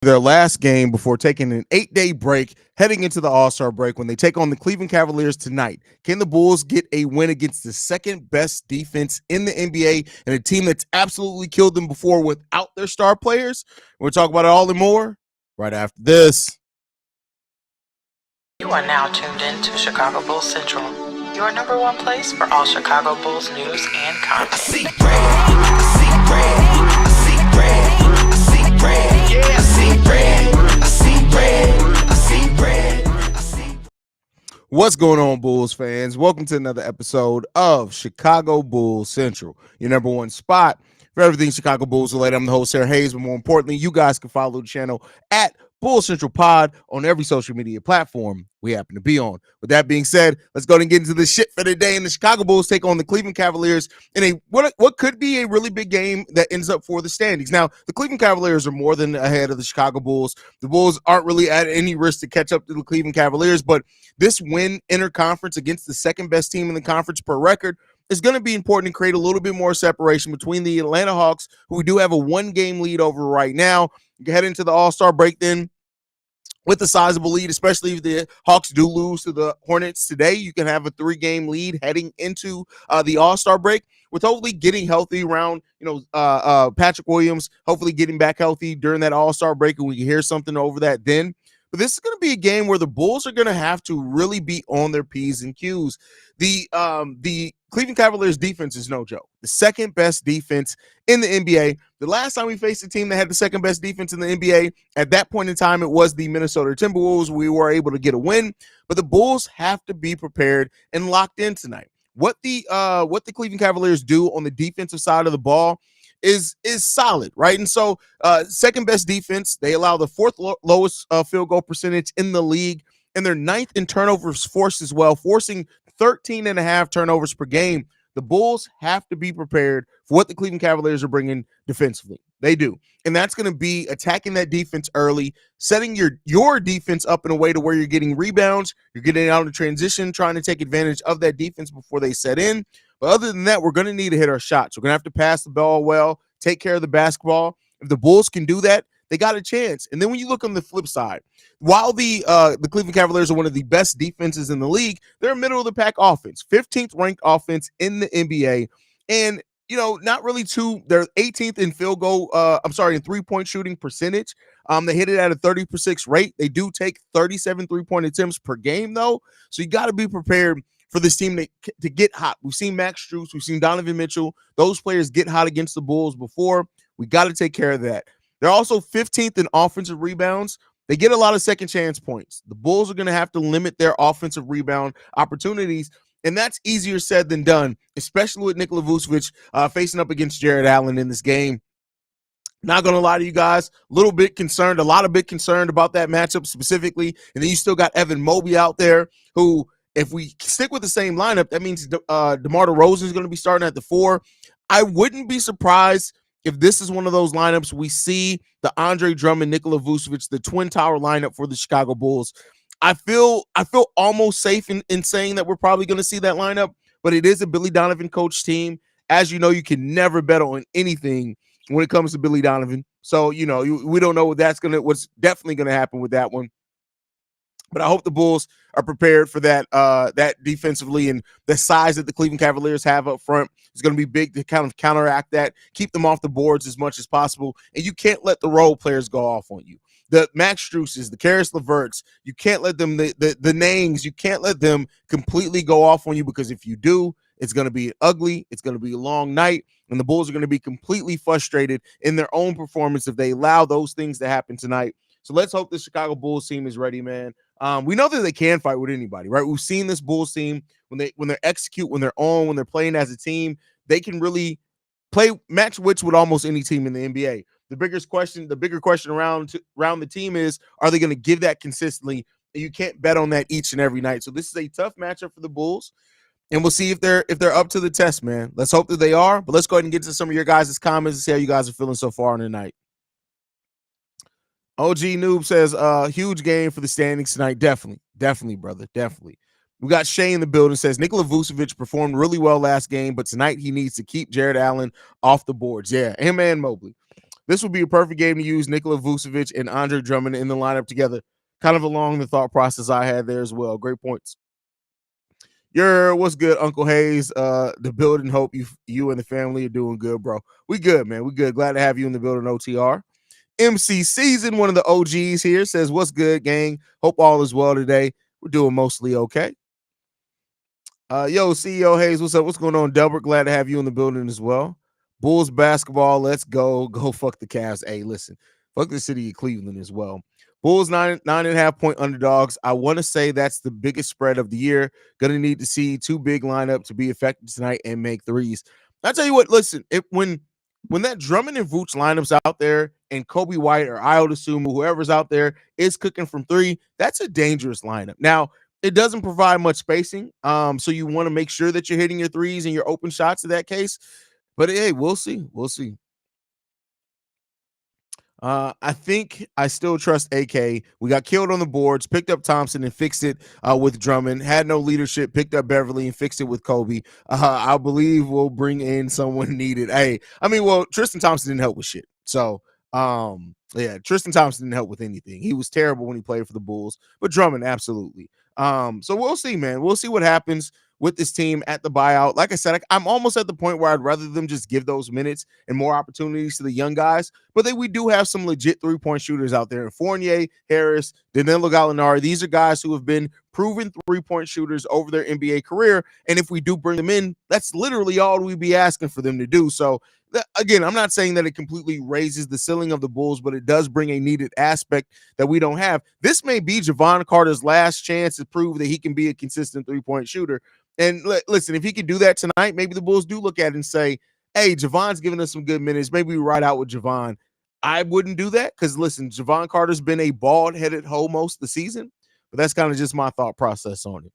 their last game before taking an 8-day break heading into the All-Star break when they take on the Cleveland Cavaliers tonight. Can the Bulls get a win against the second best defense in the NBA and a team that's absolutely killed them before without their star players? We'll talk about it all and more right after this. You are now tuned in to Chicago Bulls Central, your number one place for all Chicago Bulls news and content. I see red, I see red, I see red, I see red, yeah, I see red, I see red, I see red, I see. What's going on, Bulls fans? Welcome to another episode of Chicago Bulls Central, your number one spot for everything Chicago Bulls related. I'm the host, Haize, but more importantly, you guys can follow the channel at Bulls Central Pod on every social media platform we happen to be on. With that being said, let's go and get into the shit for the day. And the Chicago Bulls take on the Cleveland Cavaliers in a what could be a really big game that ends up for the standings. Now, the Cleveland Cavaliers are more than ahead of the Chicago Bulls. The Bulls aren't really at any risk to catch up to the Cleveland Cavaliers, but this win interconference against the second best team in the conference per record is going to be important and create a little bit more separation between the Atlanta Hawks, who we do have a one-game lead over right now. You head into the All-Star break then with a sizable lead, especially if the Hawks do lose to the Hornets today. You can have a 3-game lead heading into the All-Star break with hopefully getting healthy around, Patrick Williams, hopefully getting back healthy during that All-Star break, and we can hear something over that then. But this is going to be a game where the Bulls are going to have to really be on their P's and Q's. The Cleveland Cavaliers defense is no joke. The second best defense in the NBA. The last time we faced a team that had the second best defense in the NBA, at that point in time, it was the Minnesota Timberwolves. We were able to get a win, but the Bulls have to be prepared and locked in tonight. What the Cleveland Cavaliers do on the defensive side of the ball is solid, right? And so second best defense, they allow the fourth lowest field goal percentage in the league, and they're ninth in turnovers forced as well, forcing 13 and a half turnovers per game. The Bulls have to be prepared for what the Cleveland Cavaliers are bringing defensively. They do. And that's going to be attacking that defense early, setting your defense up in a way to where you're getting rebounds, you're getting out in transition, trying to take advantage of that defense before they set in. But other than that, we're going to need to hit our shots. We're going to have to pass the ball well, take care of the basketball. If the Bulls can do that, they got a chance. And then when you look on the flip side, while the Cleveland Cavaliers are one of the best defenses in the league, they're a middle-of-the-pack offense, 15th ranked offense in the NBA. And, not really they're 18th in in three-point shooting percentage. They hit it at a 30% rate. They do take 37 three-point attempts per game, though. So you got to be prepared for this team to get hot. We've seen Max Strus, we've seen Donovan Mitchell. Those players get hot against the Bulls before. We got to take care of that. They're also 15th in offensive rebounds. They get a lot of second chance points. The Bulls are going to have to limit their offensive rebound opportunities, and that's easier said than done, especially with Nikola Vucevic facing up against Jared Allen in this game. Not going to lie to you guys, a lot of bit concerned about that matchup specifically. And then you still got Evan Mobley out there who, if we stick with the same lineup, that means DeMar DeRozan is going to be starting at the 4. I wouldn't be surprised if this is one of those lineups we see the Andre Drummond, Nikola Vucevic, the Twin Tower lineup for the Chicago Bulls. I feel almost safe in saying that we're probably going to see that lineup, but it is a Billy Donovan coach team. As you know, you can never bet on anything when it comes to Billy Donovan. So, we don't know what's definitely going to happen with that one. But I hope the Bulls are prepared for that defensively, and the size that the Cleveland Cavaliers have up front is going to be big to kind of counteract that, keep them off the boards as much as possible. And you can't let the role players go off on you. The Max Struses, the Karis LeVerts, you can't let them, the Nangs, you can't let them completely go off on you, because if you do, it's going to be ugly. It's going to be a long night, and the Bulls are going to be completely frustrated in their own performance if they allow those things to happen tonight. So let's hope the Chicago Bulls team is ready, man. We know that they can fight with anybody, right? We've seen this Bulls team when they execute, when they're playing as a team, they can really match wits with almost any team in the NBA. The bigger question around the team is, are they going to give that consistently? You can't bet on that each and every night. So this is a tough matchup for the Bulls, and we'll see if they're up to the test, man. Let's hope that they are. But let's go ahead and get to some of your guys' comments and see how you guys are feeling so far on the night. OG Noob says, huge game for the standings tonight. Definitely, brother. Definitely. We got Shay in the building, says Nikola Vucevic performed really well last game, but tonight he needs to keep Jared Allen off the boards. Yeah, him and Mobley. This would be a perfect game to use Nikola Vucevic and Andre Drummond in the lineup together. Kind of along the thought process I had there as well. Great points. What's good, Uncle Haize? The building. Hope you and the family are doing good, bro. We good, man. We good. Glad to have you in the building, OTR. MC Season, one of the OGs here, says, "What's good, gang? Hope all is well today. We're doing mostly okay." Yo, CEO Haize, what's up? What's going on, Delbert? Glad to have you in the building as well. Bulls basketball, let's go. Go fuck the Cavs. Hey, listen, fuck the city of Cleveland as well. Bulls 9.5 point underdogs. I want to say that's the biggest spread of the year. Gonna need to see two big lineup to be effective tonight and make threes. I tell you what, listen, when that Drummond and Vooch lineups out there and Kobe White or Ayo Dosunmu, whoever's out there is cooking from three, that's a dangerous lineup. Now, it doesn't provide much spacing. So you want to make sure that you're hitting your threes and your open shots in that case. But hey, we'll see. We'll see. I think I still trust AK. We got killed on the boards, picked up Thompson and fixed it with Drummond. Had no leadership, picked up Beverly and fixed it with Kobe. I believe we'll bring in someone needed. Hey, I mean, well, Tristan Thompson didn't help with shit. So, yeah, Tristan Thompson didn't help with anything. He was terrible when he played for the Bulls, but Drummond, absolutely. So we'll see, man. We'll see what happens with this team at the buyout. Like I said, I'm almost at the point where I'd rather them just give those minutes and more opportunities to the young guys. But we do have some legit three-point shooters out there. Fournier, Harris, Danilo Gallinari. These are guys who have been proven three-point shooters over their NBA career. And if we do bring them in, that's literally all we'd be asking for them to do. So again, I'm not saying that it completely raises the ceiling of the Bulls, but it does bring a needed aspect that we don't have. This may be Javon Carter's last chance to prove that he can be a consistent three-point shooter. And listen, if he can do that tonight, maybe the Bulls do look at it and say, hey, Javon's giving us some good minutes. Maybe we ride out with Javon. I wouldn't do that because, listen, Javon Carter's been a bald-headed hoe most of the season, but that's kind of just my thought process on it.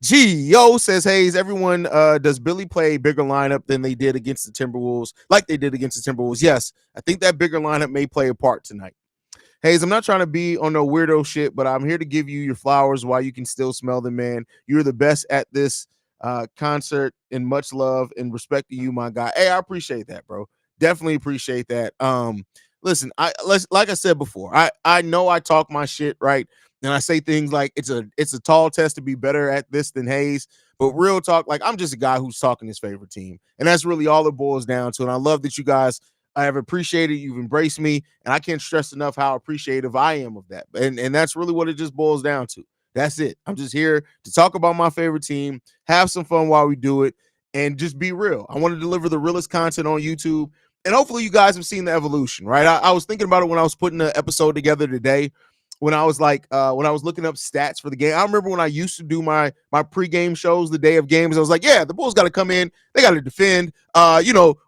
Yo says, Haize, everyone, does Billy play a bigger lineup than they did against the Timberwolves, like they did against the Timberwolves? Yes, I think that bigger lineup may play a part tonight. Haize, I'm not trying to be on no weirdo shit, but I'm here to give you your flowers while you can still smell them, man. You're the best at this concert, and much love and respect to you, my guy. Hey, I appreciate that, bro. Definitely appreciate that. Listen, like I said before, I know I talk my shit, right? And I say things like it's a tall test to be better at this than Haize. But real talk, like I'm just a guy who's talking his favorite team. And that's really all it boils down to. And I love that you guys I have appreciated, you've embraced me, and I can't stress enough how appreciative I am of that. And that's really what it just boils down to. That's it. I'm just here to talk about my favorite team, have some fun while we do it, and just be real. I want to deliver the realest content on YouTube. And hopefully you guys have seen the evolution, right? I was thinking about it when I was putting the episode together today. When I was looking up stats for the game. I remember when I used to do my pregame shows the day of games. I was like, yeah, the Bulls got to come in. They got to defend. I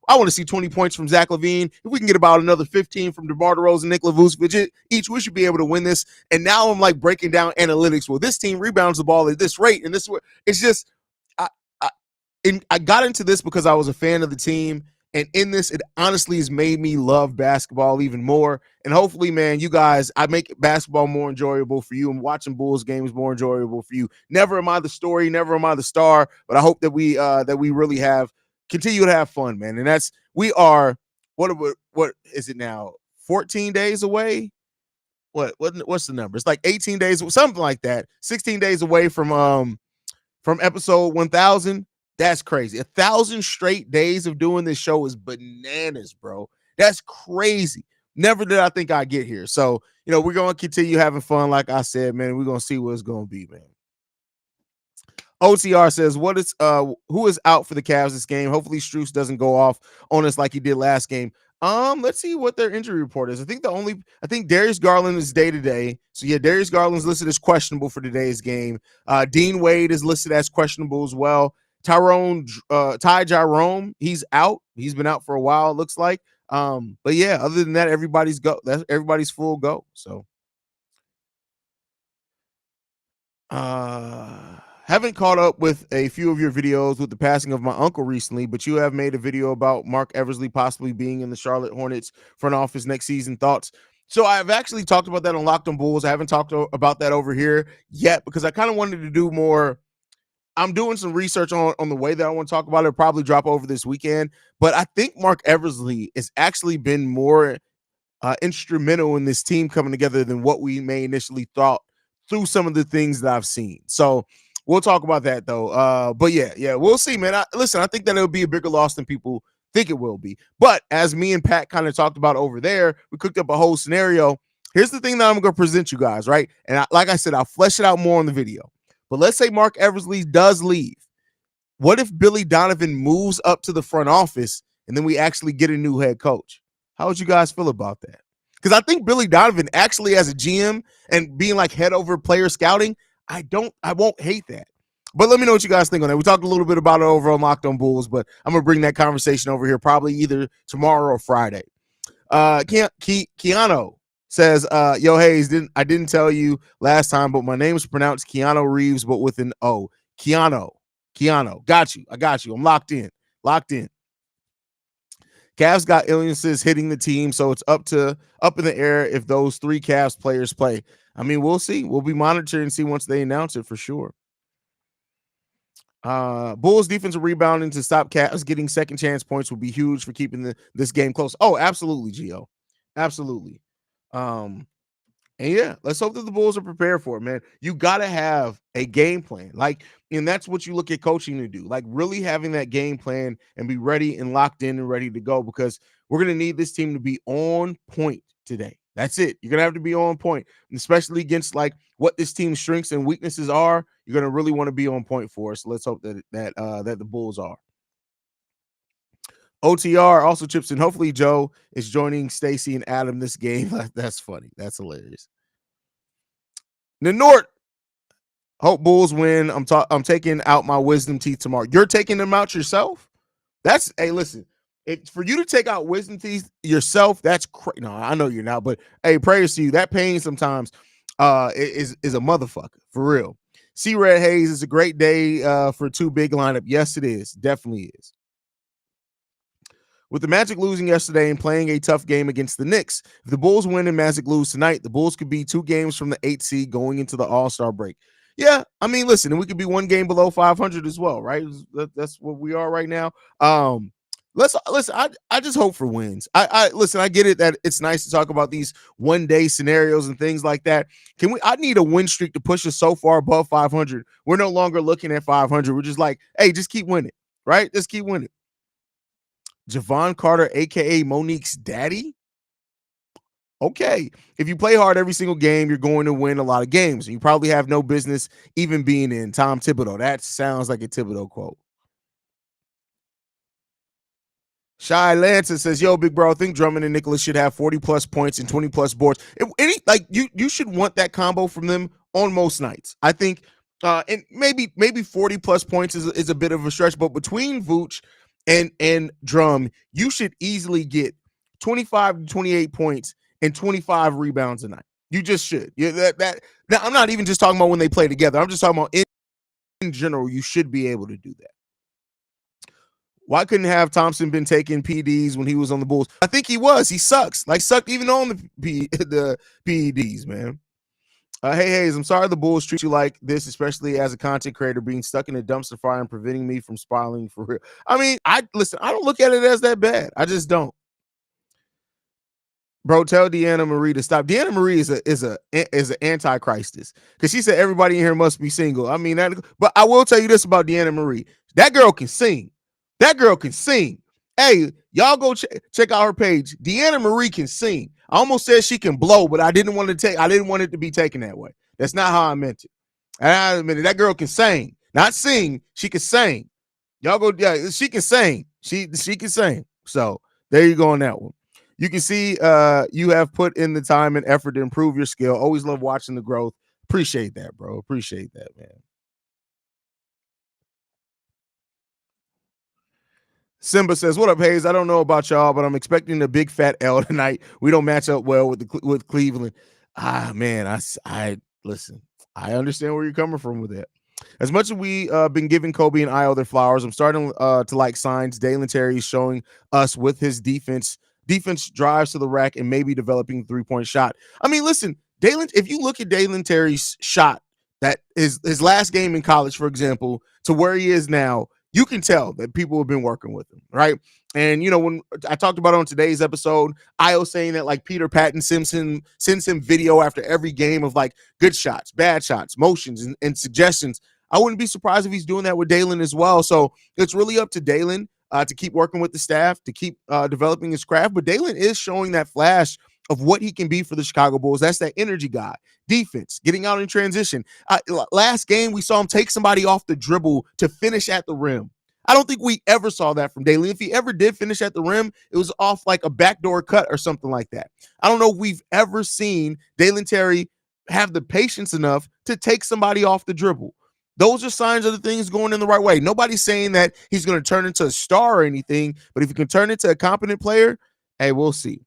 want to see 20 points from Zach LaVine. If we can get about another 15 from DeMar DeRozan and Nikola Vucevic each, we should be able to win this. And now I'm like breaking down analytics. Well, this team rebounds the ball at this rate. And this, it's just, I got into this because I was a fan of the team. And in this, it honestly has made me love basketball even more. And hopefully, man, you guys, I make basketball more enjoyable for you and watching Bulls games more enjoyable for you. Never am I the story, never am I the star, but I hope that we really continue to have fun, man. And we are, what is it now? 14 days away? What's the number? It's like 18 days, something like that. 16 days away from episode 1000. That's crazy. 1,000 straight days of doing this show is bananas, bro. That's crazy. Never did I think I'd get here. So, we're going to continue having fun. Like I said, man, we're going to see what it's going to be, man. OTR says, who is out for the Cavs this game? Hopefully Strus doesn't go off on us like he did last game. Let's see what their injury report is. I think Darius Garland is day-to-day. So yeah, Darius Garland's listed as questionable for today's game. Dean Wade is listed as questionable as well. Ty Jerome, he's out. He's been out for a while, it looks like. But yeah, other than that, everybody's full go. So haven't caught up with a few of your videos with the passing of my uncle recently, but you have made a video about Mark Eversley possibly being in the Charlotte Hornets front office next season. Thoughts? So I've actually talked about that on Locked on Bulls. I haven't talked about that over here yet because I kind of wanted to do more. I'm doing some research on the way that I want to talk about it. It'll probably drop over this weekend. But I think Mark Eversley has actually been more instrumental in this team coming together than what we may initially thought through some of the things that I've seen. So we'll talk about that though. But yeah, we'll see, man. Listen, I think that it'll be a bigger loss than people think it will be. But as me and Pat kind of talked about over there, we cooked up a whole scenario. Here's the thing that I'm going to present you guys, right? And like I said, I'll flesh it out more on the video. But let's say Mark Eversley does leave. What if Billy Donovan moves up to the front office and then we actually get a new head coach? How would you guys feel about that? Because I think Billy Donovan actually as a GM and being like head over player scouting, I won't hate that. But let me know what you guys think on that. We talked a little bit about it over on Locked on Bulls, but I'm gonna bring that conversation over here probably either tomorrow or Friday. Keanu says, yo, Haize, I didn't tell you last time, but my name is pronounced Keanu Reeves, but with an O. Keanu. Got you. I got you. I'm locked in. Cavs got illnesses hitting the team, so it's up in the air if those 3 Cavs players play. I mean, we'll see. We'll be monitoring and see once they announce it for sure. Bulls defensive rebounding to stop Cavs getting second chance points would be huge for keeping this game close. Oh, absolutely, Gio. Absolutely. And yeah, let's hope that the Bulls are prepared for it, man. You got to have a game plan. Like, and that's what you look at coaching to do. Like, really having that game plan and be ready and locked in and ready to go, because we're going to need this team to be on point today. That's it. You're going to have to be on point, and especially against like what this team's strengths and weaknesses are. You're going to really want to be on point for us. So let's hope that the Bulls are. OTR also chips in. Hopefully Joe is joining Stacy and Adam this game. That's funny. That's hilarious. Nenort, hope Bulls win. I'm taking out my wisdom teeth tomorrow. You're taking them out yourself? Hey, listen. For you to take out wisdom teeth yourself, that's crazy. No, I know you're not, but hey, praise to you. That pain sometimes is a motherfucker, for real. C-Red Haize is a great day for 2 big lineup. Yes, it is. Definitely is. With the Magic losing yesterday and playing a tough game against the Knicks, if the Bulls win and Magic lose tonight, the Bulls could be 2 games from the 8th seed going into the All-Star break. Yeah, I mean, listen, and we could be 1 game below 500 as well, right? That's what we are right now. Listen. I just hope for wins. Listen. I get it that it's nice to talk about these 1-day scenarios and things like that. I need a win streak to push us so far above 500. We're no longer looking at 500. We're just like, hey, just keep winning, right? Just keep winning. Javon Carter, a.k.a. Monique's daddy? Okay. If you play hard every single game, you're going to win a lot of games. You probably have no business even being in. Tom Thibodeau. That sounds like a Thibodeau quote. Shy Lancer says, yo, big bro, I think Drummond and Nicholas should have 40-plus points and 20-plus boards. You should want that combo from them on most nights. I think, and maybe 40-plus points is a bit of a stretch, but between Vooch and Drum, you should easily get 25 to 28 points and 25 rebounds a night. You just should. Now, I'm not even just talking about when they play together. I'm just talking about in general, you should be able to do that. Why couldn't have Thompson been taking PEDs when he was on the Bulls? I think he was. He sucks. Sucked even on the PEDs, man. Hey, Haize, I'm sorry the Bulls treat you like this, especially as a content creator, being stuck in a dumpster fire and preventing me from spiraling for real. I mean, I don't look at it as that bad. I just don't. Bro, tell Deanna Marie to stop. Deanna Marie is an antichristess, because she said everybody in here must be single. I mean, but I will tell you this about Deanna Marie. That girl can sing. Hey, y'all go check out her page. Deanna Marie can sing. I almost said she can blow, but I didn't want it to be taken that way. That's not how I meant it. I admit that girl can sing. Not sing, she can sing. Y'all go, yeah, she can sing. She can sing. So there you go on that one. You can see you have put in the time and effort to improve your skill. Always love watching the growth. Appreciate that, bro. Appreciate that, man. Simba says, what up, Haize? I don't know about y'all, but I'm expecting a big fat L tonight. We don't match up well with Cleveland. Man, I listen. I understand where you're coming from with that. As much as we been giving Kobe and Io their flowers, I'm starting to like signs Dalen Terry showing us with his defense drives to the rack and maybe developing the 3-point shot. I mean, listen, Dalen, if you look at Dalen Terry's shot, that is his last game in college, for example, to where he is now, you can tell that people have been working with him, right? And when I talked about on today's episode, Io saying that like Peter Patton sends him video after every game of like good shots, bad shots, motions, and suggestions. I wouldn't be surprised if he's doing that with Dalen as well. So it's really up to Dalen to keep working with the staff, to keep developing his craft. But Dalen is showing that flash of what he can be for the Chicago Bulls. That's that energy guy, defense, getting out in transition. Last game, we saw him take somebody off the dribble to finish at the rim. I don't think we ever saw that from Dalen. If he ever did finish at the rim, it was off like a backdoor cut or something like that. I don't know if we've ever seen Dalen Terry have the patience enough to take somebody off the dribble. Those are signs of the things going in the right way. Nobody's saying that he's going to turn into a star or anything, but if he can turn into a competent player, hey, we'll see.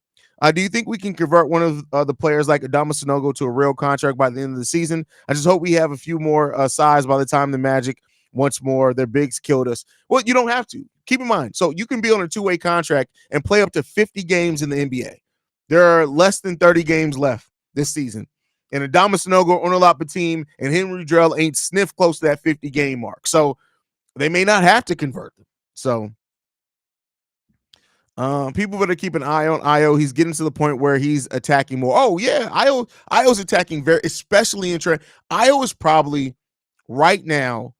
Do you think we can convert one of the players like Adama Sanogo to a real contract by the end of the season? I just hope we have a few more size by the time the Magic once more their bigs killed us. Well, you don't have to. Keep in mind, so you can be on a two-way contract and play up to 50 games in the NBA. There are less than 30 games left this season. And Adama Sanogo, Onolapa team, and Henry Drell ain't sniffed close to that 50-game mark. So they may not have to convert them. So people better keep an eye on Io. He's getting to the point where he's attacking more. Oh, yeah. Io's attacking especially in trend. Io is probably right now,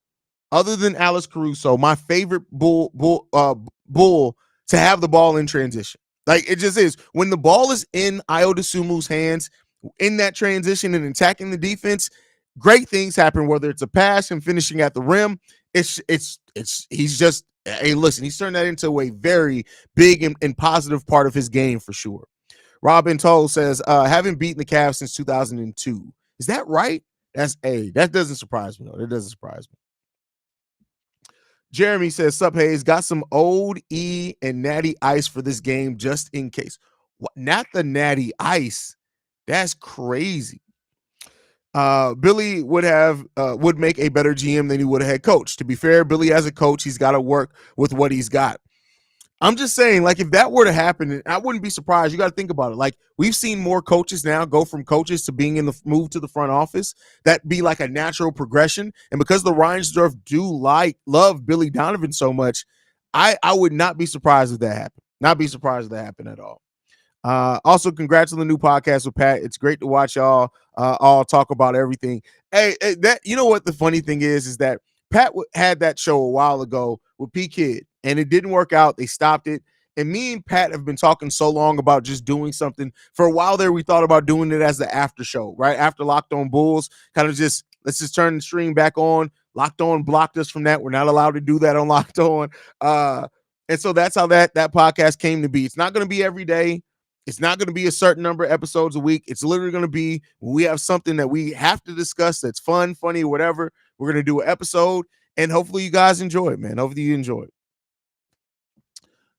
other than Alex Caruso, my favorite bull to have the ball in transition. Like it just is. When the ball is in Io DeSumu's hands in that transition and attacking the defense, great things happen, whether it's a pass and finishing at the rim. He's just, hey, listen, he's turned that into a very big and positive part of his game for sure. Robin Toll says, haven't beaten the Cavs since 2002. Is that right? That doesn't surprise me, though. It doesn't surprise me. Jeremy says, sup, Haize, got some old E and Natty Ice for this game just in case. What? Not the Natty Ice. That's crazy. Billy would make a better GM than he would have head coach. To be fair, Billy as a coach, he's got to work with what he's got. I'm just saying, like, if that were to happen, I wouldn't be surprised. You got to think about it. Like, we've seen more coaches now go from coaches to being in the move to the front office. That be like a natural progression. And because the Reinsdorf love Billy Donovan so much, I would not be surprised if that happened. Not be surprised if that happened at all. Also, congrats on the new podcast with Pat. It's great to watch y'all all talk about everything. Hey, that you know what the funny thing is that Pat had that show a while ago with P Kid, and it didn't work out. They stopped it. And me and Pat have been talking so long about just doing something. For a while there, we thought about doing it as the after show, right? After Locked On Bulls, kind of just, let's just turn the stream back on. Locked On blocked us from that. We're not allowed to do that on Locked On. And so that's how that podcast came to be. It's not going to be every day. It's not going to be a certain number of episodes a week. It's literally going to be when we have something that we have to discuss that's fun, funny, whatever. We're going to do an episode, and hopefully you guys enjoy it, man. Hopefully you enjoy it.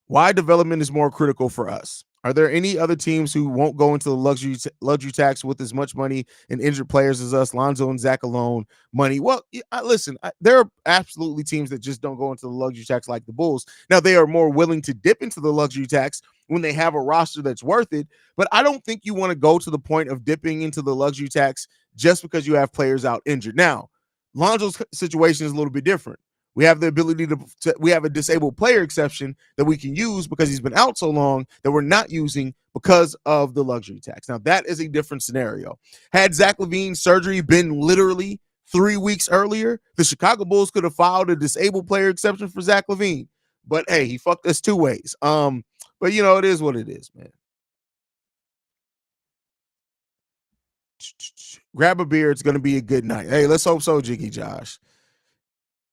Why development is more critical for us? Are there any other teams who won't go into the luxury tax with as much money and injured players as us, Lonzo and Zach alone, money? Well, listen, there are absolutely teams that just don't go into the luxury tax like the Bulls. Now, they are more willing to dip into the luxury tax when they have a roster that's worth it, but I don't think you want to go to the point of dipping into the luxury tax just because you have players out injured. Now, Lonzo's situation is a little bit different. We have the ability we have a disabled player exception that we can use because he's been out so long that we're not using because of the luxury tax. Now, that is a different scenario. Had Zach LaVine's surgery been literally 3 weeks earlier, the Chicago Bulls could have filed a disabled player exception for Zach LaVine. But, hey, he fucked us 2 ways. But, it is what it is, man. Grab a beer. It's going to be a good night. Hey, let's hope so, Jiggy Josh.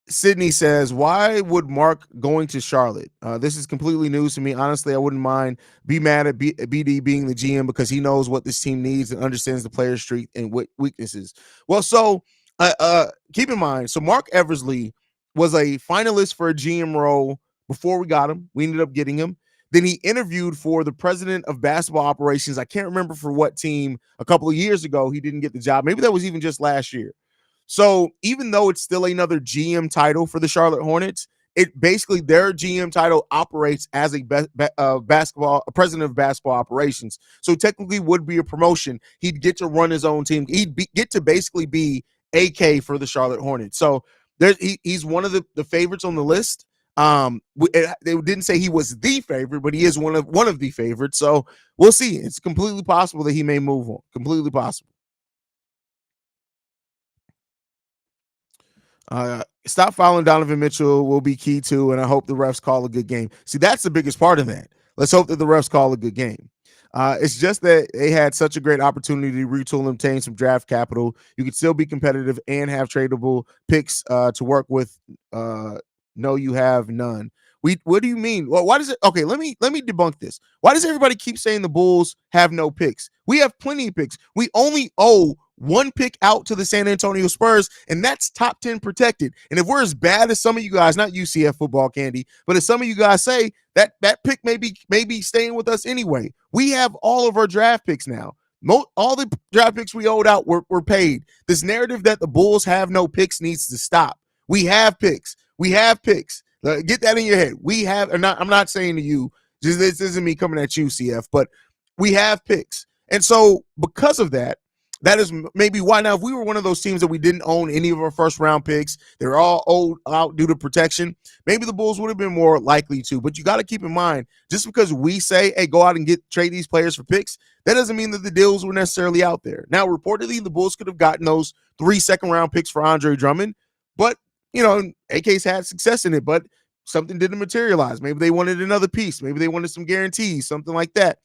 Sydney says, why would Mark going to Charlotte? This is completely news to me. Honestly, I wouldn't mind. Be mad at BD being the GM because he knows what this team needs and understands the player's strength and weaknesses. Well, so keep in mind, so Mark Eversley was a finalist for a GM role before we got him. We ended up getting him. Then he interviewed for the president of basketball operations. I can't remember for what team a couple of years ago. He didn't get the job. Maybe that was even just last year. So even though it's still another GM title for the Charlotte Hornets, it basically their GM title operates as a president of basketball operations. So technically would be a promotion. He'd get to run his own team. He'd get to basically be AK for the Charlotte Hornets. So he's one of the favorites on the list. They didn't say he was the favorite, but he is one of the favorites. So we'll see. It's completely possible that he may move on. Completely possible. Stop fouling Donovan Mitchell will be key too, and I hope the refs call a good game. See, that's the biggest part of that. Let's hope that the refs call a good game. It's just that they had such a great opportunity to retool and obtain some draft capital. You could still be competitive and have tradable picks to work with. No, you have none. What do you mean? Well, why does it? Okay, let me debunk this. Why does everybody keep saying the Bulls have no picks? We have plenty of picks. We only owe one pick out to the San Antonio Spurs, and that's top 10 protected. And if we're as bad as some of you guys, not UCF football candy, but as some of you guys say, that pick may be staying with us anyway. We have all of our draft picks now. All the draft picks we owed out were paid. This narrative that the Bulls have no picks needs to stop. We have picks. We have picks. Get that in your head. We have, I'm not saying to you, just this isn't me coming at you, CF, but we have picks. And so because of that, that is maybe why now, if we were one of those teams that we didn't own any of our first round picks, they're all owed out due to protection, maybe the Bulls would have been more likely to. But you got to keep in mind, just because we say, hey, go out and trade these players for picks, that doesn't mean that the deals were necessarily out there. Now, reportedly, the Bulls could have gotten those 3 second-round picks for Andre Drummond, but, AK's had success in it, but something didn't materialize. Maybe they wanted another piece. Maybe they wanted some guarantees, something like that.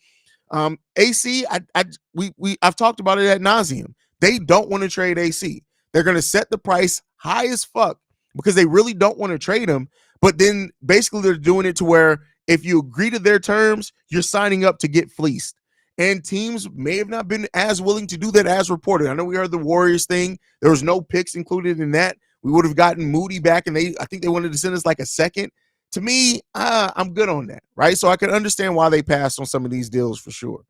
AC, I've talked about it ad nauseum. They don't want to trade AC. They're going to set the price high as fuck because they really don't want to trade him. But then basically they're doing it to where if you agree to their terms, you're signing up to get fleeced. And teams may have not been as willing to do that as reported. I know we heard the Warriors thing. There was no picks included in that. We would have gotten Moody back, and I think they wanted to send us like a second. To me, I'm good on that, right? So I can understand why they passed on some of these deals for sure.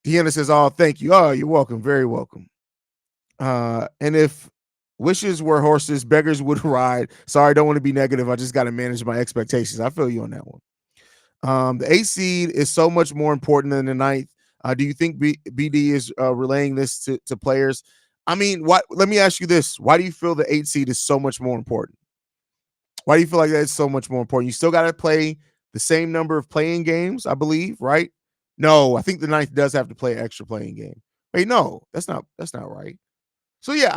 Deanna says, oh, thank you. Oh, you're welcome. Very welcome. And if wishes were horses, beggars would ride. Sorry, I don't want to be negative. I just got to manage my expectations. I feel you on that one. The 8th seed is so much more important than the 9th. Do you think BD is relaying this to players? I mean, let me ask you this. Why do you feel the 8th seed is so much more important? Why do you feel like that's so much more important? You still got to play the same number of playing games, I believe, right? No, I think the 9th does have to play an extra playing game. Wait, no, that's not right. So yeah,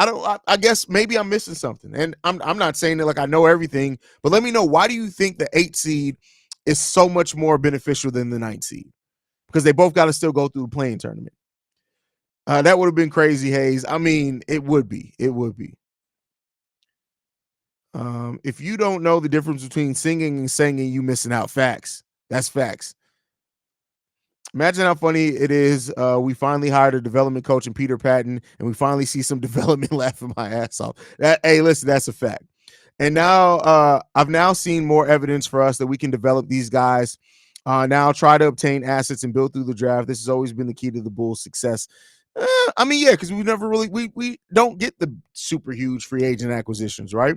I guess maybe I'm missing something. And I'm not saying that like I know everything, but let me know, why do you think the 8th seed is so much more beneficial than the 9th seed? Because they both got to still go through the playing tournament. That would have been crazy, Haize. I mean, it would be. It would be. If you don't know the difference between singing and singing, you missing out. Facts. That's facts. Imagine how funny it is. We finally hired a development coach in Peter Patton, and we finally see some development laughing my ass off. Hey, listen, that's a fact. And now I've now seen more evidence for us that we can develop these guys. Now try to obtain assets and build through the draft. This has always been the key to the Bulls' success. I mean, yeah, because we've never really we don't get the super huge free agent acquisitions, right?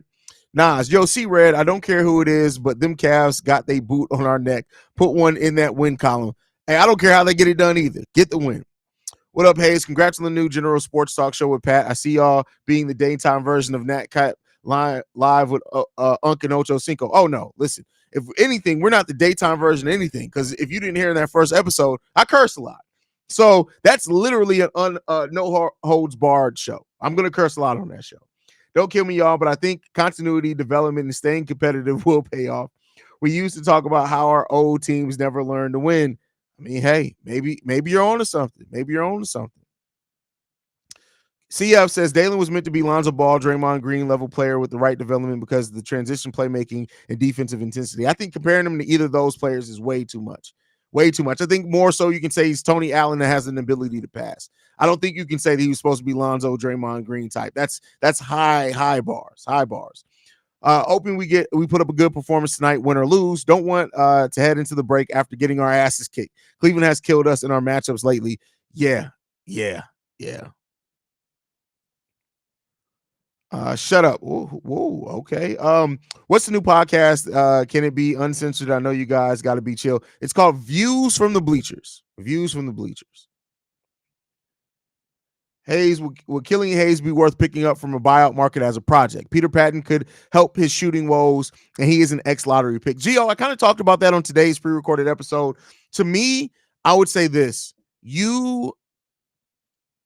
Nas, yo, see Red, I don't care who it is, but them Cavs got they boot on our neck. Put one in that win column. Hey, I don't care how they get it done either. Get the win. What up, Haize? Congrats on the new General Sports Talk Show with Pat. I see y'all being the daytime version of Nat Cat live with Unc and Ocho Cinco. Oh, no. Listen, if anything, we're not the daytime version of anything, because if you didn't hear in that first episode, I cursed a lot. So that's literally an no holds barred show. I'm going to curse a lot on that show. Don't kill me, y'all, but I think continuity, development, and staying competitive will pay off. We used to talk about how our old teams never learned to win. I mean, hey, maybe you're on to something. Maybe you're on to something. CF says Dalen was meant to be Lonzo Ball, Draymond Green level player with the right development because of the transition playmaking and defensive intensity. I think comparing him to either of those players is way too much. Way too much. I think more so you can say he's Tony Allen that has an ability to pass. I don't think you can say that he was supposed to be Lonzo, Draymond Green type. That's high bars. Hoping we put up a good performance tonight, win or lose. Don't want to head into the break after getting our asses kicked. Cleveland has killed us in our matchups lately. Yeah. Shut up. Whoa, okay. What's the new podcast? Can it be uncensored? I know you guys got to be chill. It's called Views from the Bleachers. Views from the Bleachers. Haize, would Killian Haize be worth picking up from a buyout market as a project? Peter Patton could help his shooting woes, and he is an ex-lottery pick. Gio, I kind of talked about that on today's pre-recorded episode. To me, I would say this. You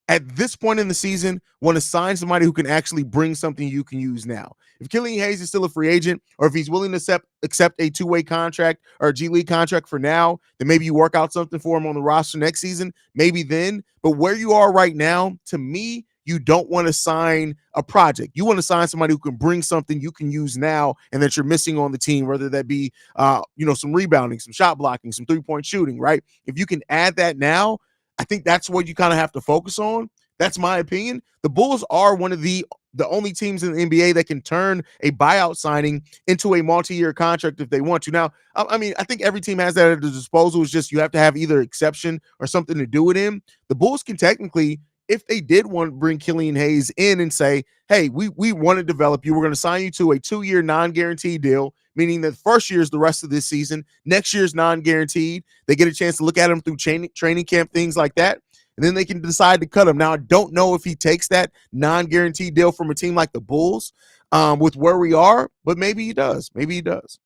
at this point in the season, want to sign somebody who can actually bring something you can use now. If Killian Haize is still a free agent, or if he's willing to accept a two-way contract or a G League contract for now, then maybe you work out something for him on the roster next season, maybe then. But where you are right now, to me, you don't want to sign a project. You want to sign somebody who can bring something you can use now and that you're missing on the team, whether that be, some rebounding, some shot blocking, some three-point shooting, right? If you can add that now, I think that's what you kind of have to focus on. That's my opinion. The Bulls are one of the only teams in the NBA that can turn a buyout signing into a multi-year contract if they want to. Now, I mean, I think every team has that at their disposal. It's just you have to have either exception or something to do with him. The Bulls can technically, if they did want to bring Killian Haize in and say, hey, we want to develop you. We're going to sign you to a 2-year non-guaranteed deal, meaning that first year is the rest of this season. Next year is non-guaranteed. They get a chance to look at him through training camp, things like that. And then they can decide to cut him. Now, I don't know if he takes that non-guaranteed deal from a team like the Bulls with where we are, but maybe he does. Maybe he does.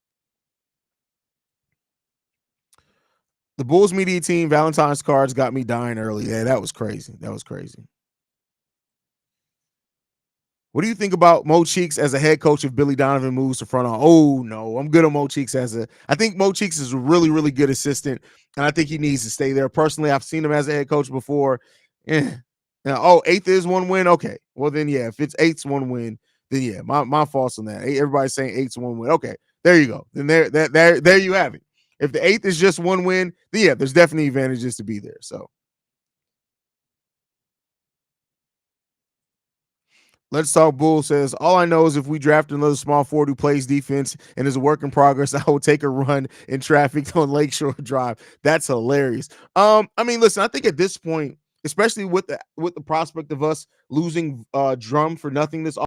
The Bulls media team Valentine's cards got me dying early. Yeah, that was crazy. That was crazy. What do you think about Mo Cheeks as a head coach if Billy Donovan moves to front office? Oh, no, I'm good on Mo Cheeks I think Mo Cheeks is a really, really good assistant, and I think he needs to stay there. Personally, I've seen him as a head coach before. Now, eighth is one win. Okay, well then, yeah, if it's eight's one win, then yeah, my fault's on that. Everybody's saying eight's one win. Okay, there you go. Then there you have it. If the eighth is just one win, then yeah, there's definitely advantages to be there. So. Let's Talk Bull says, all I know is if we draft another small forward who plays defense and is a work in progress, I will take a run in traffic on Lakeshore Drive. That's hilarious. I mean, listen, I think at this point, especially with the prospect of us losing Drum for nothing this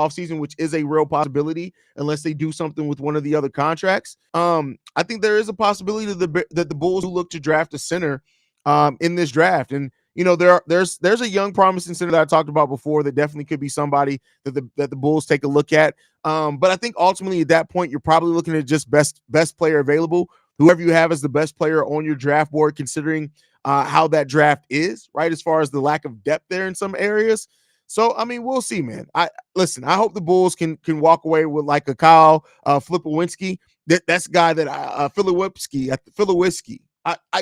offseason, which is a real possibility unless they do something with one of the other contracts. I think there is a possibility that the Bulls will look to draft a center in this draft. And there's a young promising center that I talked about before that definitely could be somebody that the Bulls take a look at. But I think ultimately at that point, you're probably looking at just best player available, whoever you have as the best player on your draft board, considering how that draft is, right? As far as the lack of depth there in some areas. So, I mean, we'll see, man. I hope the Bulls can walk away with like a Kyle Flipowinski. That's a guy that Filipowski.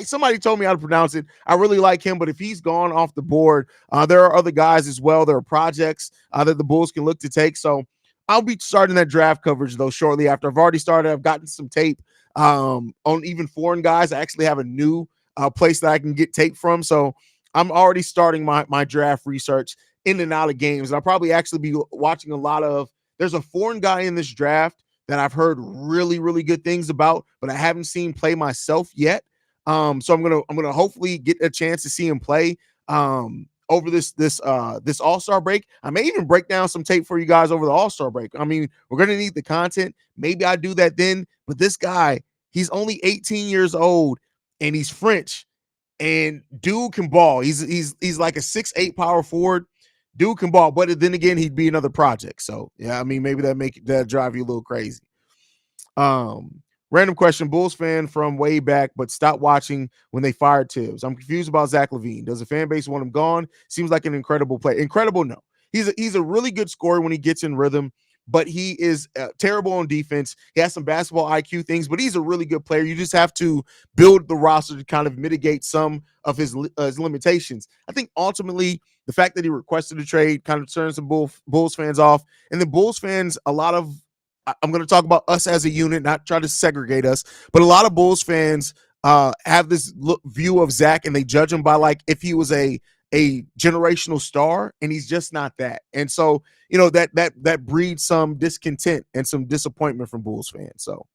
Somebody told me how to pronounce it. I really like him, but if he's gone off the board, there are other guys as well. There are projects that the Bulls can look to take. So I'll be starting that draft coverage though shortly after. I've already started. I've gotten some tape on even foreign guys. I actually have a new place that I can get tape from. So I'm already starting my draft research in and out of games. And I'll probably actually be watching a lot of. There's a foreign guy in this draft that I've heard really, really good things about, but I haven't seen play myself yet. So I'm gonna hopefully get a chance to see him play over this All-Star break. I may even break down some tape for you guys over the All-Star break. I mean, we're gonna need the content. Maybe I do that then. But this guy, he's only 18 years old and he's French, and dude can ball. He's like a 6'8" power forward. Dude can ball, but then again, he'd be another project. So yeah, I mean, maybe that drive you a little crazy. Random question, Bulls fan from way back, but stopped watching when they fired Tibbs. I'm confused about Zach LaVine. Does the fan base want him gone? Seems like an incredible player. Incredible, no. He's a really good scorer when he gets in rhythm, but he is terrible on defense. He has some basketball IQ things, but he's a really good player. You just have to build the roster to kind of mitigate some of his limitations. I think ultimately the fact that he requested a trade kind of turns some Bulls fans off, and the Bulls fans, I'm going to talk about us as a unit, not try to segregate us, but a lot of Bulls fans have this view of Zach, and they judge him by like if he was a generational star, and he's just not that. And so, that breeds some discontent and some disappointment from Bulls fans. So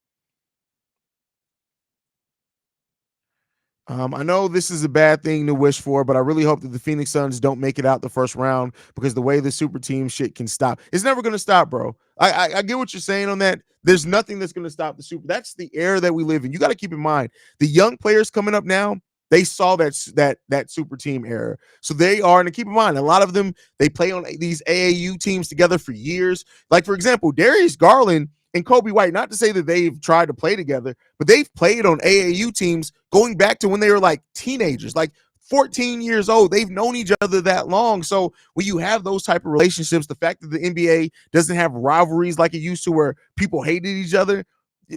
I know this is a bad thing to wish for, but I really hope that the Phoenix Suns don't make it out the first round, because the way the super team shit can stop, it's never going to stop, bro. I get what you're saying on that. There's nothing that's going to stop the super. That's the era that we live in. You got to keep in mind the young players coming up now. They saw that super team era. So they are, and keep in mind, a lot of them, they play on these AAU teams together for years. Like, for example, Darius Garland and Kobe White, not to say that they've tried to play together, but they've played on AAU teams going back to when they were like teenagers, like 14 years old. They've known each other that long. So when you have those type of relationships, the fact that the NBA doesn't have rivalries like it used to where people hated each other,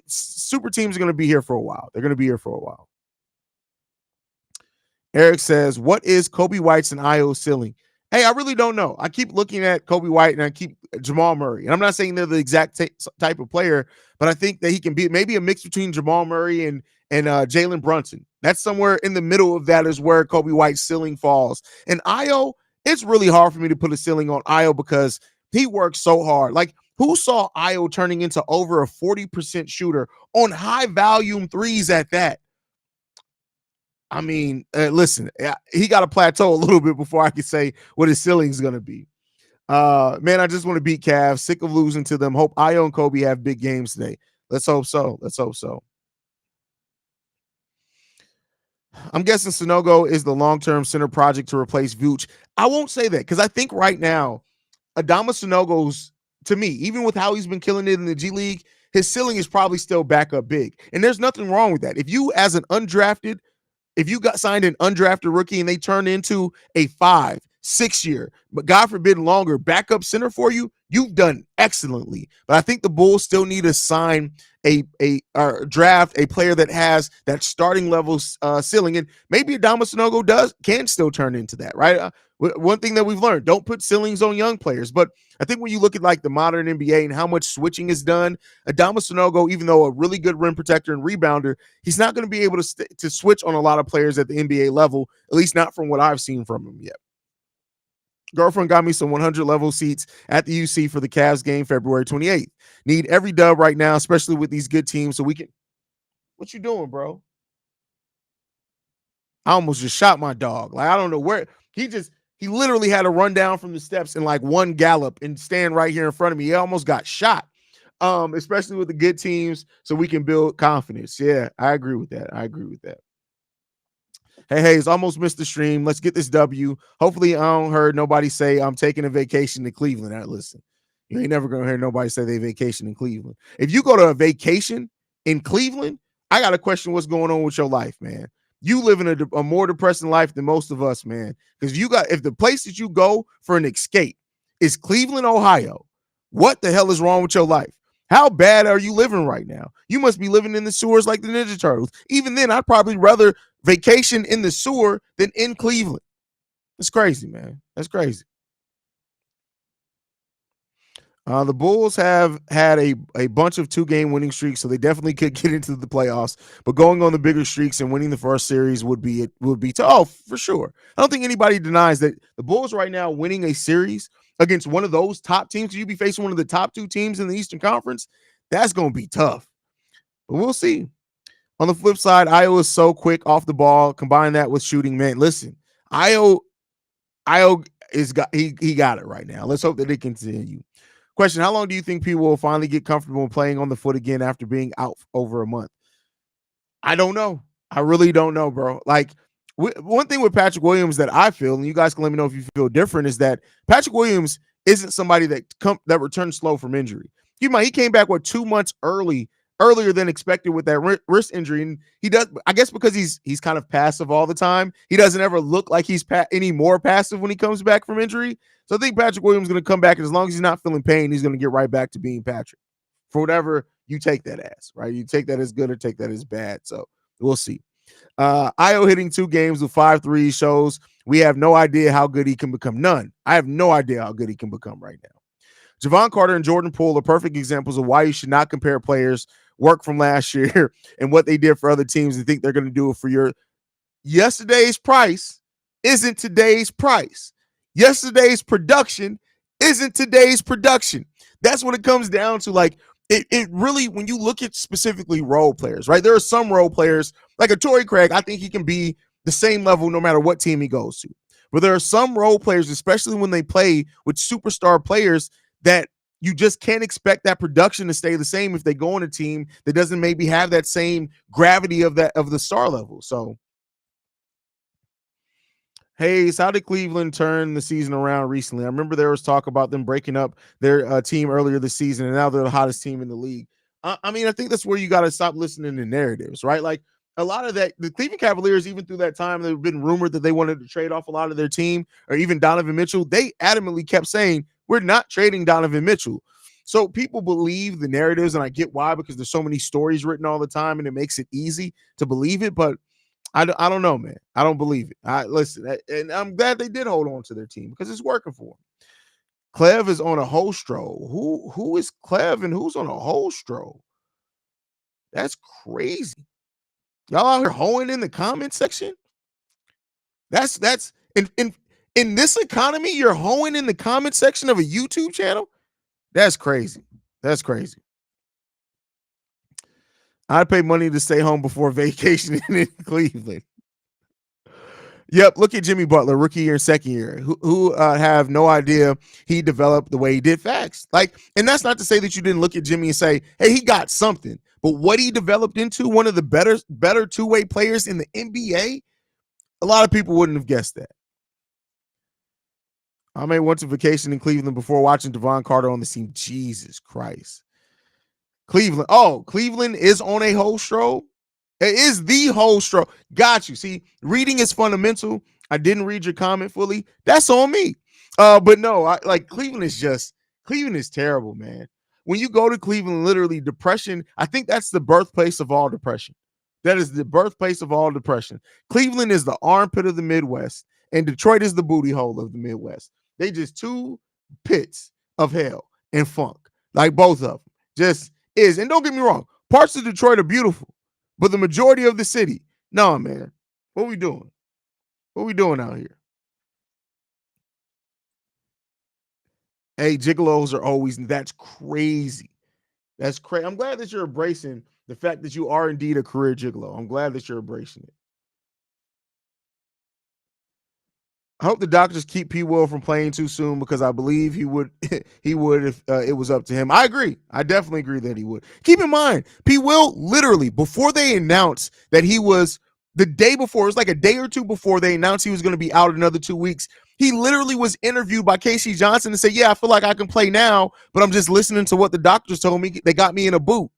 super teams are going to be here for a while. They're going to be here for a while. Eric says, what is Kobe White's and Io ceiling? Hey, I really don't know. I keep looking at Kobe White and I keep Jamal Murray. And I'm not saying they're the exact type of player, but I think that he can be maybe a mix between Jamal Murray and Jalen Brunson. That's somewhere in the middle of that is where Kobe White's ceiling falls. And Io, it's really hard for me to put a ceiling on Io because he works so hard. Like, who saw Io turning into over a 40% shooter on high volume threes at that? I mean, listen, he got to plateau a little bit before I can say what his ceiling is going to be. Man, I just want to beat Cavs. Sick of losing to them. Hope Io and Kobe have big games today. Let's hope so. Let's hope so. I'm guessing Sanogo is the long-term center project to replace Vooch. I won't say that because I think right now, Adama Sanogo's, to me, even with how he's been killing it in the G League, his ceiling is probably still back up big. And there's nothing wrong with that. If you, as an undrafted, if you got signed an undrafted rookie and they turn into a 5-6 year, but God forbid longer, backup center for you, you've done excellently. But I think the Bulls still need to sign or draft a player that has that starting level ceiling, and maybe Adama Sanogo can still turn into that, right? One thing that we've learned: don't put ceilings on young players. But I think when you look at like the modern NBA and how much switching is done, Adama Sanogo, even though a really good rim protector and rebounder, he's not going to be able to switch on a lot of players at the NBA level, at least not from what I've seen from him yet. Girlfriend got me some 100 level seats at the UC for the Cavs game February 28th. Need every dub right now, especially with these good teams, so we can. What you doing, bro? I almost just shot my dog. Like, I don't know where he literally had to run down from the steps in like one gallop and stand right here in front of me. He almost got shot. Especially with the good teams, so we can build confidence. Yeah, I agree with that. Hey, Haize, almost missed the stream. Let's get this W. Hopefully, I don't heard nobody say I'm taking a vacation to Cleveland. Now, listen, you ain't never going to hear nobody say they vacation in Cleveland. If you go to a vacation in Cleveland, I got to question what's going on with your life, man. You live in a more depressing life than most of us, man. Because if the place that you go for an escape is Cleveland, Ohio, what the hell is wrong with your life? How bad are you living right now? You must be living in the sewers like the Ninja Turtles. Even then, I'd probably rather vacation in the sewer than in Cleveland. That's crazy, man. That's crazy. The Bulls have had a bunch of 2-game winning streaks, so they definitely could get into the playoffs. But going on the bigger streaks and winning the first series would be for sure. I don't think anybody denies that the Bulls right now winning a series against one of those top teams. You'd be facing one of the top 2 teams in the Eastern Conference. That's going to be tough. But we'll see. On the flip side, Io is so quick off the ball. Combine that with shooting, man. Listen, Io is he got it right now. Let's hope that it continue. Question: how long do you think people will finally get comfortable playing on the foot again after being out over a month? I don't know. I really don't know, bro. Like, one thing with Patrick Williams that I feel, and you guys can let me know if you feel different, is that Patrick Williams isn't somebody that returns slow from injury. He came back 2 months earlier than expected with that wrist injury, and he does. I guess because he's kind of passive all the time. He doesn't ever look like he's any more passive when he comes back from injury. So I think Patrick Williams is going to come back, and as long as he's not feeling pain, he's going to get right back to being Patrick. For whatever you take that as, right? You take that as good or take that as bad. So we'll see. Io hitting 2 games with 5 threes shows we have no idea how good he can become. None. I have no idea how good he can become right now. Javon Carter and Jordan Poole are perfect examples of why you should not compare players' work from last year and what they did for other teams and think they're going to do it for your yesterday's price isn't today's price. Yesterday's production isn't today's production. That's what it comes down to. Like, it really, when you look at specifically role players, right? There are some role players, like a Torrey Craig, I think he can be the same level no matter what team he goes to. But there are some role players, especially when they play with superstar players, that you just can't expect that production to stay the same if they go on a team that doesn't maybe have that same gravity of the star level. So Haize, how did Cleveland turn the season around recently? I remember there was talk about them breaking up their team earlier this season, and now they're the hottest team in the league. I mean, I think that's where you got to stop listening to narratives, right? Like a lot of that, the Cleveland Cavaliers, even through that time, they've been rumored that they wanted to trade off a lot of their team, or even Donovan Mitchell. They adamantly kept saying, we're not trading Donovan Mitchell. So people believe the narratives, and I get why, because there's so many stories written all the time, and it makes it easy to believe it. But I don't know, man. I don't believe it. Listen, and I'm glad they did hold on to their team because it's working for them. Clev is on a Holstro. Who is Clev and who's on a Holstro? That's crazy. Y'all out here hoeing in the comment section. That's in this economy, you're hoeing in the comment section of a YouTube channel. That's crazy. That's crazy. I'd pay money to stay home before vacationing in Cleveland. Yep, look at Jimmy Butler, rookie year and second year, who have no idea he developed the way he did. Facts. Like, and that's not to say that you didn't look at Jimmy and say, hey, he got something. But what he developed into, one of the better two-way players in the NBA, a lot of people wouldn't have guessed that. I may went to vacation in Cleveland before watching Devon Carter on the scene. Jesus Christ. Cleveland. Oh, Cleveland is on a whole stroll. It is the whole stroll. Got you. See, reading is fundamental. I didn't read your comment fully. That's on me. But no, Cleveland is terrible, man. When you go to Cleveland, literally depression, I think that's the birthplace of all depression. That is the birthplace of all depression. Cleveland is the armpit of the Midwest, and Detroit is the booty hole of the Midwest. They just two pits of hell and funk, like both of them. Just is. And don't get me wrong, parts of Detroit are beautiful, but the majority of the city, no, man. What we doing? What we doing out here? Hey, gigolos are always, that's crazy. That's crazy. I'm glad that you're embracing the fact that you are indeed a career gigolo. I'm glad that you're embracing it. I hope the doctors keep P. Will from playing too soon because I believe he would he would if it was up to him. I agree. I definitely agree that he would. Keep in mind, P. Will literally before they announced that he was the day before, it was like a day or two before they announced he was going to be out another 2 weeks. He literally was interviewed by Casey Johnson and said, "Yeah, I feel like I can play now, but I'm just listening to what the doctors told me. They got me in a boot."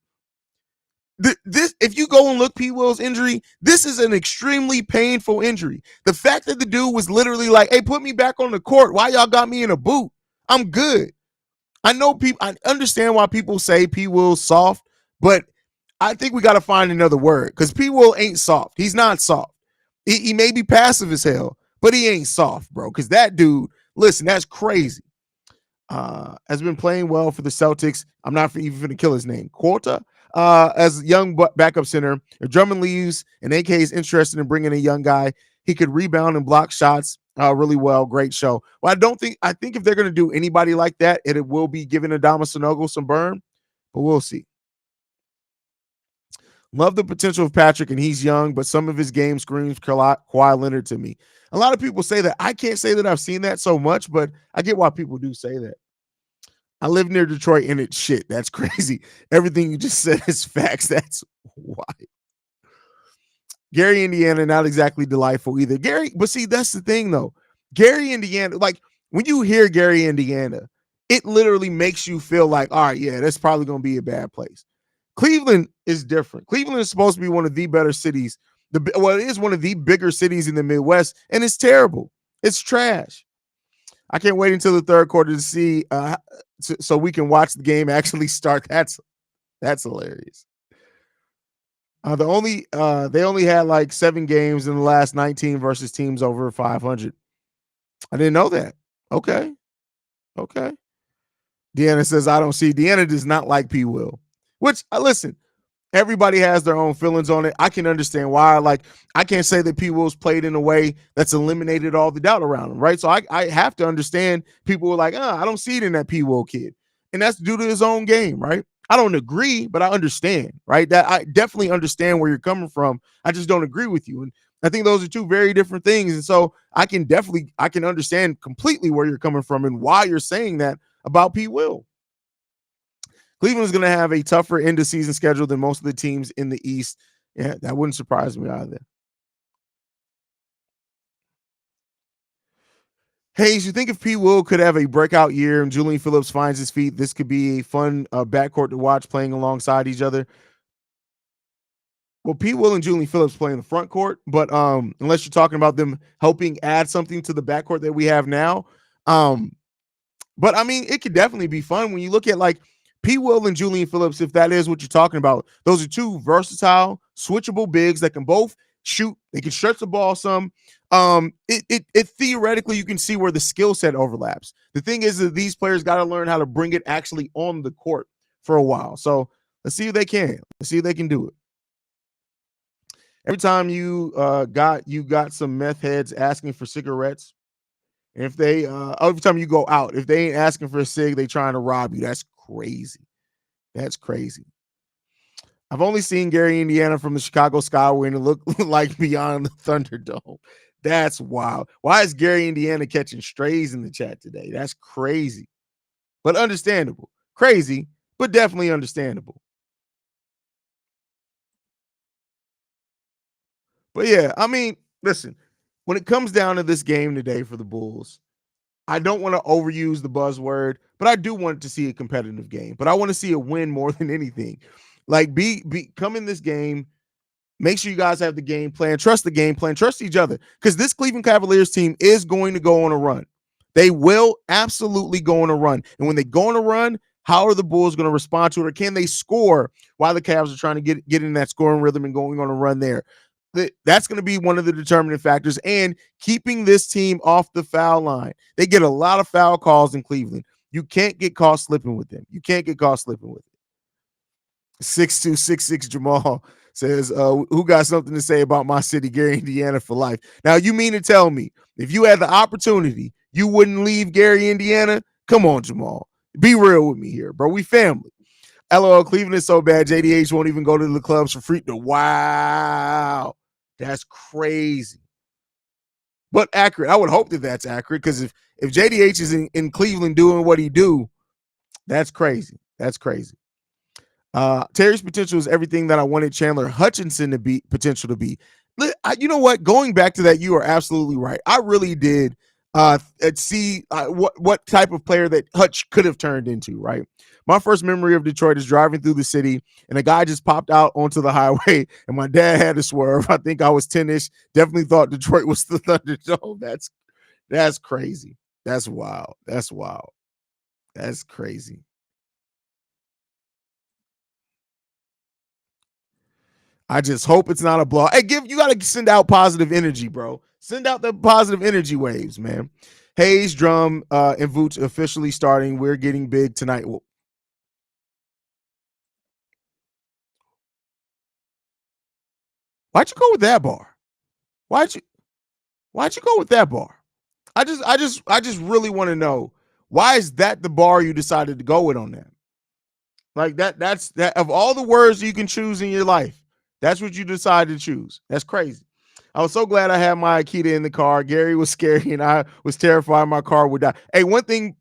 This, if you go and look P. Will's injury, this is an extremely painful injury. The fact that the dude was literally like, hey, put me back on the court. Why y'all got me in a boot? I'm good. I know people, I understand why people say P. Will's soft, but I think we got to find another word because P. Will ain't soft. He's not soft. He may be passive as hell, but he ain't soft, bro. Because that dude, listen, that's crazy. Has been playing well for the Celtics. I'm not even going to kill his name. Quota. As young backup center, if Drummond leaves and AK is interested in bringing a young guy, he could rebound and block shots really well. Great show. Well, I think if they're going to do anybody like that, it will be giving Adama Sanogo some burn, but we'll see. Love the potential of Patrick, and he's young, but some of his game screams Kawhi Leonard to me. A lot of people say that. I can't say that I've seen that so much, but I get why people do say that. I live near Detroit and it's shit. That's crazy. Everything you just said is facts. That's why. Gary, Indiana, not exactly delightful either. Gary, but see, that's the thing though. Gary, Indiana, like when you hear Gary, Indiana, it literally makes you feel like, all right, yeah, that's probably going to be a bad place. Cleveland is different. Cleveland is supposed to be one of the better cities. It is one of the bigger cities in the Midwest, and it's terrible. It's trash. I can't wait until the third quarter to see so we can watch the game actually start. That's hilarious. They only had like 7 games in the last 19 versus teams over 500. I didn't know that. Okay. Deanna says I don't see. Deanna does not like P. Will, which listen. Everybody has their own feelings on it. I can understand why. Like, I can't say that P. Will's played in a way that's eliminated all the doubt around him, right? So I have to understand people were like, I don't see it in that P. Will kid. And that's due to his own game, right? I don't agree, but I understand, right? That I definitely understand where you're coming from. I just don't agree with you. And I think those are two very different things. And so I can understand completely where you're coming from and why you're saying that about P. Will. Cleveland is going to have a tougher end of season schedule than most of the teams in the East. Yeah, that wouldn't surprise me either. Haize, you think if P. Will could have a breakout year and Julian Phillips finds his feet, this could be a fun backcourt to watch playing alongside each other? Well, P. Will and Julian Phillips play in the front court, but unless you're talking about them helping add something to the backcourt that we have now, um, but I mean, it could definitely be fun when you look at like P. Will and Julian Phillips. If that is what you're talking about, those are two versatile, switchable bigs that can both shoot. They can stretch the ball some. It theoretically you can see where the skill set overlaps. The thing is that these players got to learn how to bring it actually on the court for a while. So let's see if they can. Let's see if they can do it. Every time you got some meth heads asking for cigarettes. If they every time you go out, if they ain't asking for a cig, they trying to rob you. That's crazy. That's crazy. I've only seen Gary, Indiana from the Chicago Skyway and it looked like beyond the Thunderdome. That's wild. Why is Gary, Indiana catching strays in the chat today? That's crazy, but understandable. Crazy, but definitely understandable. But yeah, I mean, listen, when it comes down to this game today for the Bulls, I don't want to overuse the buzzword, but I do want to see a competitive game. But I want to see a win more than anything. Like come in this game, make sure you guys have the game plan, trust the game plan, trust each other. Because this Cleveland Cavaliers team is going to go on a run. They will absolutely go on a run. And when they go on a run, how are the Bulls going to respond to it? Or can they score while the Cavs are trying to get in that scoring rhythm and going on a run there? That's going to be one of the determining factors, and keeping this team off the foul line. They get a lot of foul calls in Cleveland. You can't get caught slipping with them. You can't get caught slipping with it. 6266 Jamal says, who got something to say about my city, Gary, Indiana for life? Now, you mean to tell me if you had the opportunity, you wouldn't leave Gary, Indiana? Come on, Jamal. Be real with me here, bro. We family. LOL, Cleveland is so bad, JDH won't even go to the clubs for free. Wow. That's crazy. But accurate. I would hope that that's accurate because if JDH is in Cleveland doing what he do, that's crazy. That's crazy. Terry's potential is everything that I wanted Chandler Hutchinson to be potential to be. You know what? Going back to that, you are absolutely right. I really did see what type of player that Hutch could have turned into, right? My first memory of Detroit is driving through the city and a guy just popped out onto the highway and my dad had to swerve. I think I was 10-ish. Definitely thought Detroit was the Thunderdome. That's crazy. That's wild. That's wild. That's crazy. I just hope it's not a blow. Hey, you got to send out positive energy, bro. Send out the positive energy waves, man. Haize, Drum, and Vooch officially starting. We're getting big tonight. Why'd you go with that bar? Why'd you go with that bar? I just really want to know, why is that the bar you decided to go with on that? Like that's of all the words you can choose in your life, that's what you decided to choose. That's crazy. I was so glad I had my Akita in the car. Gary was scary and I was terrified my car would die. Hey, one thing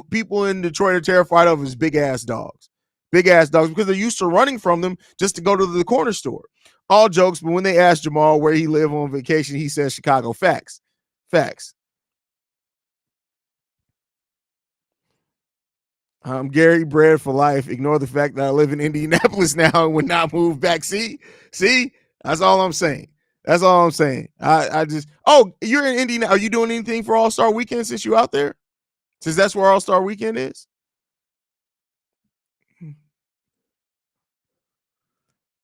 people in Detroit are terrified of is big ass dogs. Big ass dogs, because they're used to running from them just to go to the corner store. All jokes, but when they asked Jamal where he lived on vacation, he said Chicago. Facts. Facts. I'm Gary Bread for life. Ignore the fact that I live in Indianapolis now and would not move back. See, that's all I'm saying. That's all I'm saying. I just, you're in Indiana. Are you doing anything for All-Star Weekend since you're out there? Since that's where All-Star Weekend is?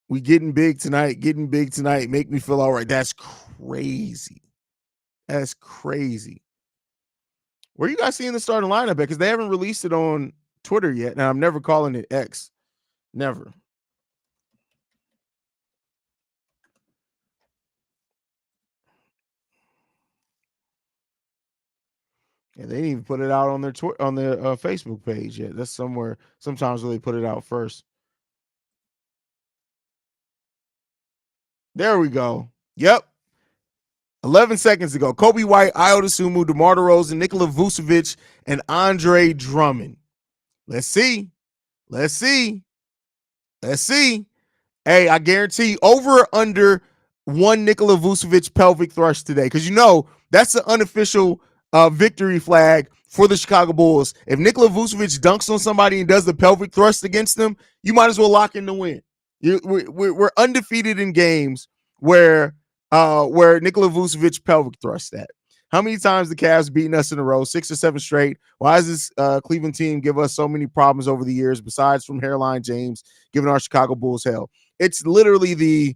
We getting big tonight. Make me feel all right. That's crazy. That's crazy. Where are you guys seeing the starting lineup at? Because they haven't released it on Twitter yet. Now, I'm never calling it X. Never. Yeah, they didn't even put it out on their Facebook page yet. That's somewhere. Sometimes where they put it out first. There we go. Yep. 11 seconds ago. Kobe White, Ayo Dosunmu, DeMar DeRozan, Nikola Vucevic, and Andre Drummond. Let's see. Hey, I guarantee over or under one Nikola Vucevic pelvic thrust today. Because that's the unofficial victory flag for the Chicago Bulls. If Nikola Vucevic dunks on somebody and does the pelvic thrust against them, you might as well lock in the win. We're undefeated in games where Nikola Vucevic pelvic thrust at. How many times the Cavs beaten us in a row? 6 or 7 straight. Why does this Cleveland team give us so many problems over the years, besides from Hairline James giving our Chicago Bulls hell? It's literally the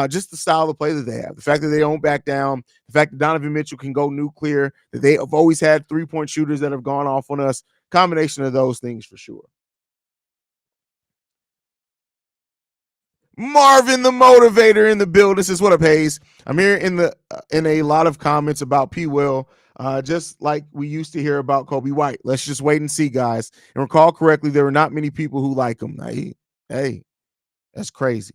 just the style of play that they have. The fact that they don't back down, the fact that Donovan Mitchell can go nuclear, that they have always had 3-point shooters that have gone off on us. Combination of those things for sure. Marvin the Motivator in the building. This is what up, Haize. I'm here in a lot of comments about P. Will, just like we used to hear about Kobe White. Let's just wait and see, guys. And recall correctly, there were not many people who like him. Hey, that's crazy.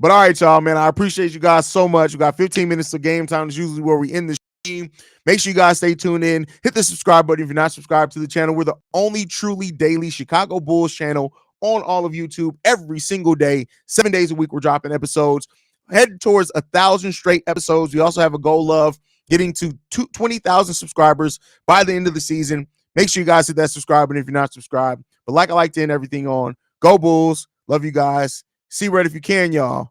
But all right, y'all, man, I appreciate you guys so much. We got 15 minutes of game time. Is usually where we end the stream. Make sure you guys stay tuned in. Hit the subscribe button if you're not subscribed to the channel. We're the only truly daily Chicago Bulls channel on all of YouTube every single day, 7 days a week. We're dropping episodes. Head towards 1,000 straight episodes. We also have a goal of getting to 20,000 subscribers by the end of the season. Make sure you guys hit that subscribe button if you're not subscribed. But like I like to end everything on, go Bulls. Love you guys. See red if you can, y'all.